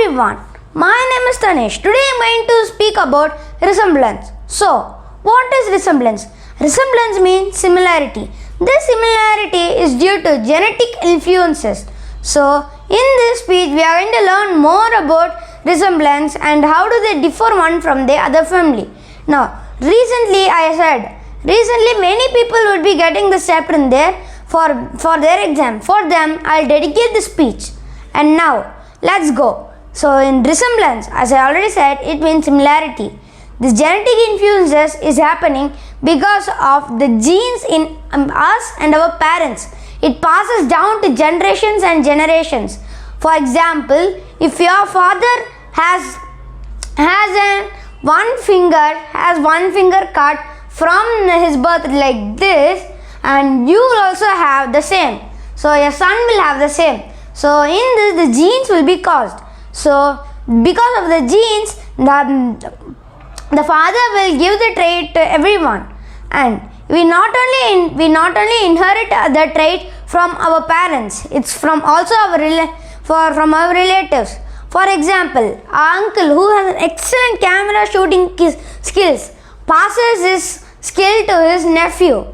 everyone, my name is Tanish. Today I am going to speak about resemblance. So, what is resemblance? Resemblance means similarity. This similarity is due to genetic influences. So, in this speech we are going to learn more about resemblance and how do they differ one from the other family. Now, recently many people would be getting this chapter in there for their exam. For them, I will dedicate this speech. And now, let's go. So, in resemblance, as I already said, it means similarity. This genetic influences is happening because of the genes in us and our parents. It passes down to generations and generations. For example, if your father has one finger cut from his birth like this, and you will also have the same. So your son will have the same. So in this, the genes will be caused. So because of the genes, the father will give the trait to everyone, and we not only inherit the trait from our parents. It's from also from our relatives. For example, our uncle who has an excellent camera shooting skills passes his skill to his nephew.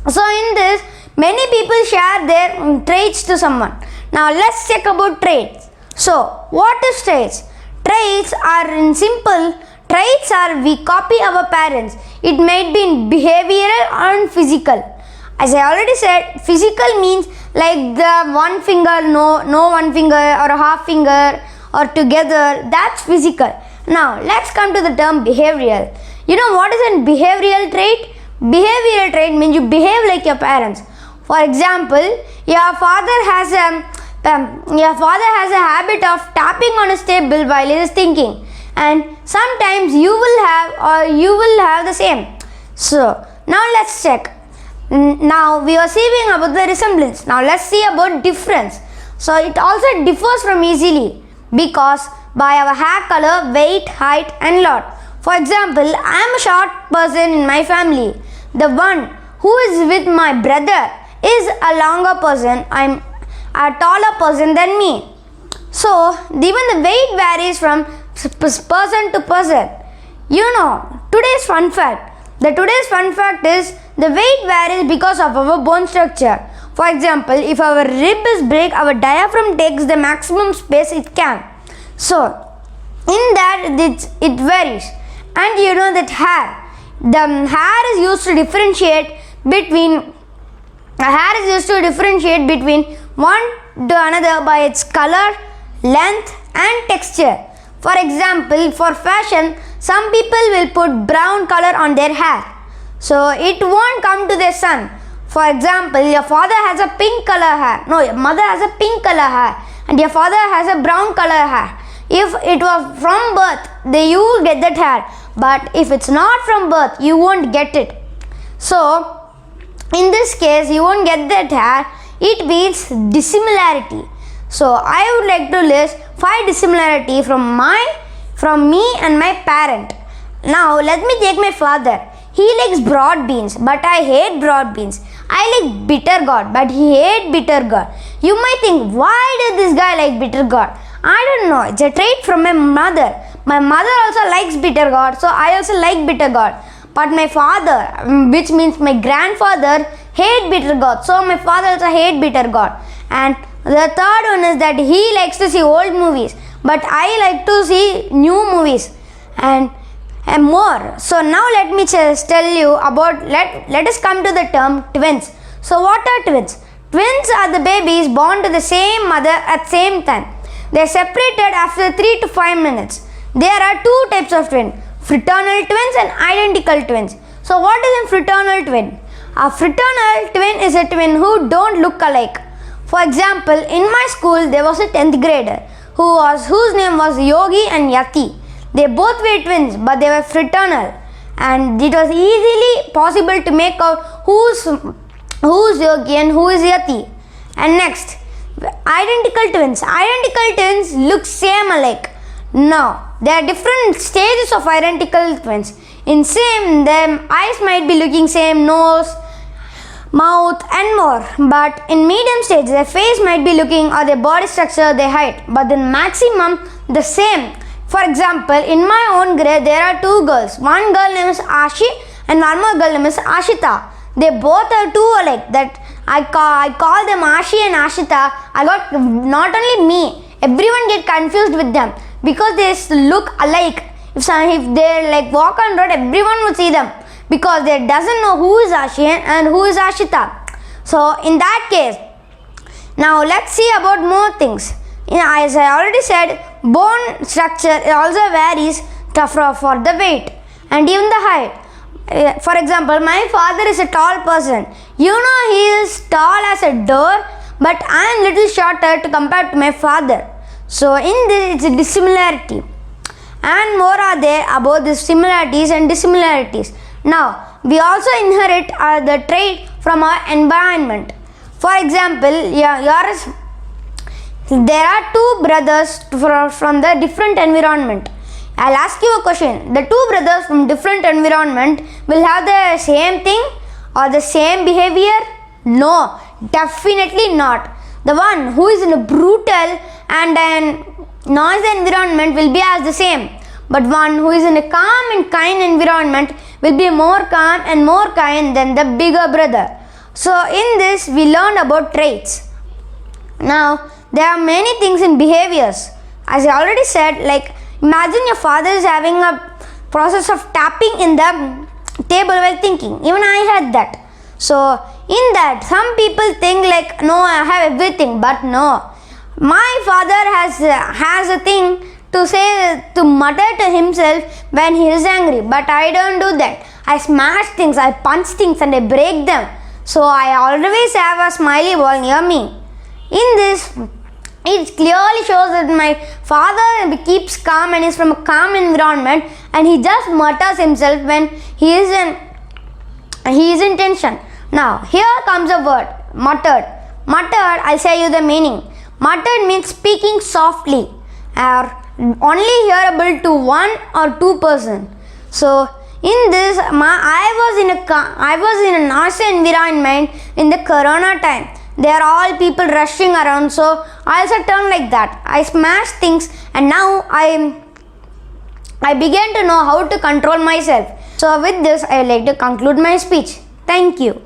So in this, many people share their traits to someone. Now let's check about traits. So what is traits? Traits are we copy our parents. It might be in behavioral and physical. As I already said, physical means like the one finger, no one finger, or a half finger, or together. That's physical. Now let's come to the term behavioral. You know what is a behavioral trait? Behavioral trait means you behave like your parents. For example, your father has a habit of tapping on his table while he is thinking, and sometimes you will have the same. So now let's check. Now we are seeing about the resemblance. Now let's see about difference. So it also differs from easily because by our hair color, weight, height and lot. For example, I am a short person in my family. The one who is with my brother is a longer person. I am a taller person than me. So even the weight varies from person to person. You know, today's fun fact. Today's fun fact is the weight varies because of our bone structure. For example, if our rib is big, our diaphragm takes the maximum space it can. So in that it varies. And you know that the hair is used to differentiate between one to another by its color, length and texture. For example, for fashion, some people will put brown color on their hair, so it won't come to their son. For example, your father has a pink color hair. No, your mother has a pink color hair and your father has a brown color hair. If it was from birth, you will get that hair. But if it's not from birth, you won't get it. So in this case, you won't get that hair. It means dissimilarity. So I would like to list 5 dissimilarity from me and my parent. Now let me take my father. He likes broad beans, but I hate broad beans. I like bitter gourd, but he hates bitter gourd. You might think, why did this guy like bitter gourd? I don't know. It's a trait from my mother. My mother also likes bitter gourd, so I also like bitter gourd. But my father, which means my grandfather, hate bitter gourd, so my father also hate bitter gourd. And the third one is that he likes to see old movies, but I like to see new movies and more. So now let me just tell you about, let us come to the term twins. So what are twins? Twins are the babies born to the same mother at same time. They are separated after 3 to 5 minutes. There are 2 types of twins, fraternal twins and identical twins. So what is a fraternal twin? A fraternal twin is a twin who don't look alike. For example, in my school there was a 10th grader whose name was Yogi and Yati. They both were twins, but they were fraternal, and it was easily possible to make out who's Yogi and who is Yati. And next, identical twins. Identical twins look same alike. Now, there are different stages of identical twins. In same, their eyes might be looking same, nose, mouth and more. But in medium stage, their face might be looking or their body structure, their height, but the maximum the same. For example, in my own grade, there are two girls. One girl name is Ashi and one more girl name is Ashita. They both are two alike. That I call them Ashi and Ashita. I got not only me, everyone get confused with them because they look alike. If they like walk on road, everyone will see them because they doesn't know who is Ashi and who is Ashita. So in that case, now let's see about more things. As I already said, bone structure also varies for the weight and even the height. For example, my father is a tall person. You know, he is tall as a door, but I am little shorter to compare to my father. So in this, it's a dissimilarity. And more are there about the similarities and dissimilarities. Now, we also inherit the trait from our environment. For example, there are two brothers from the different environment. I'll ask you a question. The two brothers from different environment will have the same thing or the same behavior? No, definitely not. The one who is in a brutal and an noisy environment will be as the same. But one who is in a calm and kind environment will be more calm and more kind than the bigger brother. So in this we learned about traits. Now there are many things in behaviors. As I already said, like imagine your father is having a process of tapping in the table while thinking. Even I had that. So in that some people think like, no, I have everything, but no. My father has a thing to mutter to himself when he is angry, but I don't do that. I smash things, I punch things and I break them. So I always have a smiley ball near me. In this, it clearly shows that my father keeps calm and is from a calm environment, and he just mutters himself when he is in tension. Now here comes a word, muttered. Muttered, I'll say you the meaning. Muttered means speaking softly or only hearable to one or two person. So in this, I was in a noisy environment in the corona time. They are all people rushing around, so I also turn like that. I smash things, and now I began to know how to control myself. So with this, I would like to conclude my speech. Thank you.